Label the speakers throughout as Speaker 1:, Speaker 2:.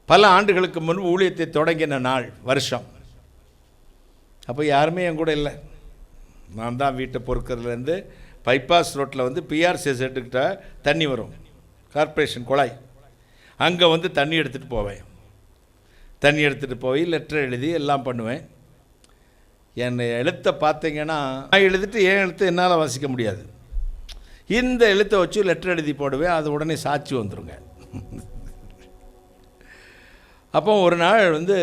Speaker 1: பல ஆண்டுகளுக்கு முன்பு ஊழியத்தை தொடங்கின நாள் வருஷம். அப்போ யாருமே என் கூட இல்லை. நான் தான் வீட்டை பொறுக்கிறதுலேருந்து பைபாஸ் ரோட்டில் வந்து பிஆர்சி செட்டுக்கிட்ட தண்ணி வரும், கார்ப்பரேஷன் குழாய், அங்கே வந்து தண்ணி எடுத்துகிட்டு போவேன். தண்ணி எடுத்துகிட்டு போய் லெட்டர் எழுதி எல்லாம் பண்ணுவேன். என் எழுத்தை பார்த்தீங்கன்னா நான் எழுதிட்டு என் எழுத்து என்னால் வாசிக்க முடியாது. இந்த எழுத்தை வச்சு லெட்டர் எழுதி போடுவேன், அது உடனே சாட்சி வந்துடுங்க. அப்போ ஒரு நாள் வந்து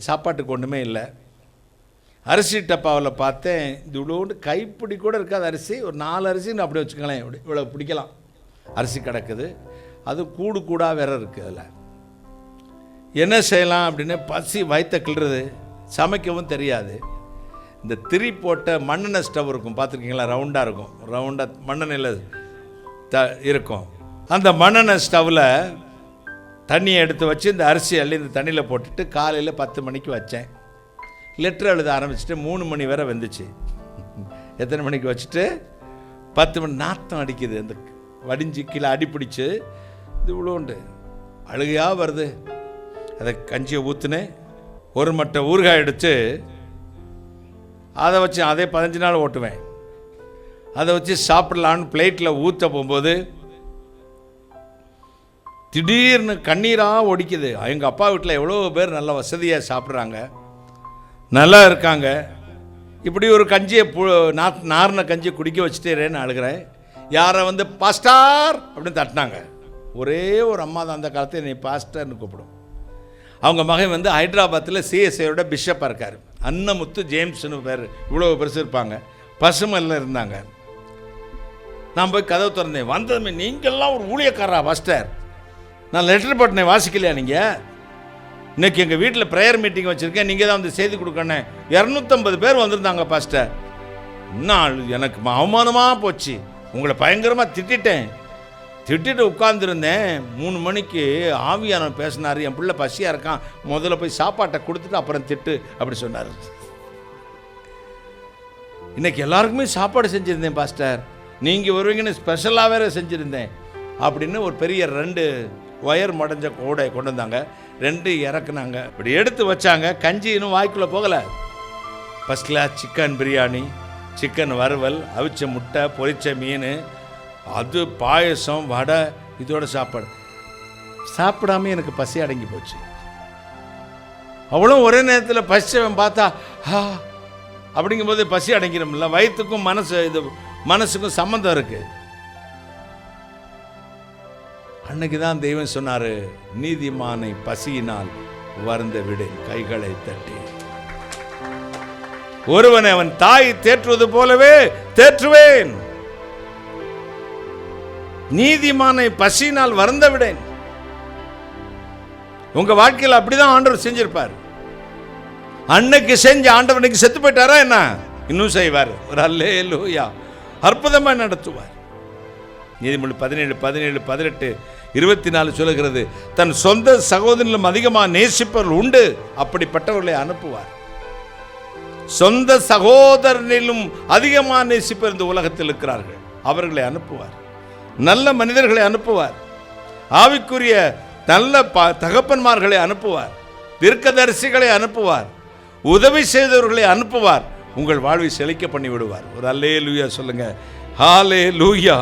Speaker 1: சாப்பாட்டுக்கு ஒன்றுமே இல்லை. அரிசி டப்பாவில் பார்த்தேன், இது இவ்வளோண்டு கைப்பிடி கூட இருக்காது அரிசி, ஒரு 4 அரிசின்னு அப்படி வச்சுக்கலாம், இப்படி இவ்வளோ பிடிக்கலாம் அரிசி கிடக்குது. அது கூடு கூடாக வேற இருக்குது. அதில் என்ன செய்யலாம் அப்படின்னு பசி வயிற்ற கிள்றது, சமைக்கவும் தெரியாது. இந்த திரி போட்ட மண்ணெண்ணெய் ஸ்டவ் இருக்கும், பார்த்துருக்கீங்களா? ரவுண்டாக இருக்கும், ரவுண்டாக மண்ணெண்ணெயில் இருக்கும். அந்த மண்ணெண்ணெய் ஸ்டவ்வில் தண்ணியை எடுத்து வச்சு இந்த அரிசி அள்ளி இந்த தண்ணியில் போட்டுட்டு காலையில் 10 மணிக்கு வச்சேன். லெட்டர் எழுத ஆரம்பிச்சுட்டு 3 மணி வரை வந்துச்சு. எத்தனை மணிக்கு வச்சுட்டு 10 மணி. நாத்தம் அடிக்குது, அந்த வடிஞ்சு கீழே அடிப்பிடிச்சு இது இவ்வளோண்டு அழுகையாக வருது. அதை கஞ்சியை ஊற்றுனேன், ஒரு மட்டை ஊறுகாய் எடுத்து அதை வச்சு அதே 15 நாள் ஓட்டுவேன். அதை வச்சு சாப்பிடலான்னு பிளேட்டில் ஊற்ற போகும்போது திடீர்னு கண்ணீராக ஒடிக்குது. எங்கள் அப்பா வீட்டில் எவ்வளோ பேர் நல்ல வசதியாக சாப்பிட்றாங்க, நல்லா இருக்காங்க. இப்படி ஒரு கஞ்சியை நார்ன கஞ்சியை குடிக்க வச்சுட்டேன்னு அழுகிறேன். யாரை வந்து பாஸ்டார் அப்படின்னு தட்டினாங்க. ஒரே ஒரு அம்மா தான் அந்த காலத்தில் என்னை பாஸ்டர்னு கூப்பிடும். அவங்க மகன் வந்து ஹைதராபாத்தில் சிஎஸ்ஐயோட பிஷப்பாக இருக்கார், அன்னமுத்து ஜேம்ஸ்னு பேர். இவ்வளோ பெருசு இருப்பாங்க, பசுமல்ல இருந்தாங்க. நான் போய் கதவு திறந்தேன். வந்ததுமே, நீங்கள்லாம் ஒரு ஊழியக்காரா பாஸ்டர்? நான் லெட்டர் போட்டேன், வாசிக்கலையா நீங்கள்? இன்றைக்கி எங்கள் வீட்டில் ப்ரேயர் மீட்டிங் வச்சுருக்கேன், நீங்கள் தான் வந்து செய்தி கொடுக்கணும். 250 பேர் வந்திருந்தாங்க பாஸ்டர். இன்னும் எனக்கு அவமானமாக போச்சு. உங்களை பயங்கரமாக திட்டிட்டு உட்கார்ந்துருந்தேன். 3 மணிக்கு ஆவியானவர் பேசினார், என் பிள்ளை பசியாக இருக்கான், முதல்ல போய் சாப்பாட்டை கொடுத்துட்டு அப்புறம் திட்டு அப்படி சொன்னார். இன்றைக்கி எல்லாருக்குமே சாப்பாடு செஞ்சுருந்தேன் பாஸ்டர், நீங்கள் வருவீங்கன்னு ஸ்பெஷலாக வேறு செஞ்சுருந்தேன் அப்படின்னு ஒரு பெரிய 2 ஒயர் மடைஞ்ச கூடை கொண்டு வந்தாங்க. 2 இறக்குனாங்க, இப்படி எடுத்து வச்சாங்க. கஞ்சி இன்னும் வாய்க்குள்ளே போகலை. First class chicken biryani, chicken வறுவல், அவிச்ச முட்டை, பொரிச்ச மீன், அது பாயசம், வடை, இதோட சாப்பாடு. சாப்பிடாம எனக்கு பசி அடங்கி போச்சு. அவ்வளோ ஒரே நேரத்தில் பசிச்சவன் பார்த்தா அப்படிங்கும்போது பசி அடங்கிடும்ல. வயிற்றுக்கும் மனசுக்கும் சம்மந்தம் இருக்கு. அன்னைக்கு தான் தெய்வம் சொன்னாரு, நீதிமானை பசியினால் வருந்த விடு, கைகளை தட்டி. ஒருவனை அவன் தாய் தேற்றுவது போலவே தேற்றுவேன். நீதிமானை பசியினால் வருந்த விடேன். உங்க வாழ்க்கையில் அப்படிதான் ஆண்டவர் செஞ்சிருப்பார். அன்னைக்கு செஞ்ச ஆண்டவனுக்கு செத்து போயிட்டாரா என்ன? இன்னும் செய்வார். ஒரு அல்லேலூயா, அற்புதமா நடத்துவார். நீதிமொழி 17, 17, 18, 24 சொல்லுகிறது, தன் சொந்த சகோதரனிலும் அதிகமாக நேசிப்பவர்கள் உண்டு, அப்படிப்பட்டவர்களை அனுப்புவார். சொந்த சகோதரனிலும் அதிகமாக நேசிப்பவர் இந்த உலகத்தில் இருக்கிறார்கள், அவர்களை அனுப்புவார். நல்ல மனிதர்களை அனுப்புவார். ஆவிக்குரிய நல்ல தகப்பன்மார்களை அனுப்புவார். தீர்க்கதரிசிகளை அனுப்புவார். உதவி செய்தவர்களை அனுப்புவார். உங்கள் வாழ்வை செழிக்க பண்ணி விடுவார். ஒரு அல்லேலூயா சொல்லுங்க. ஹல்லேலூயா.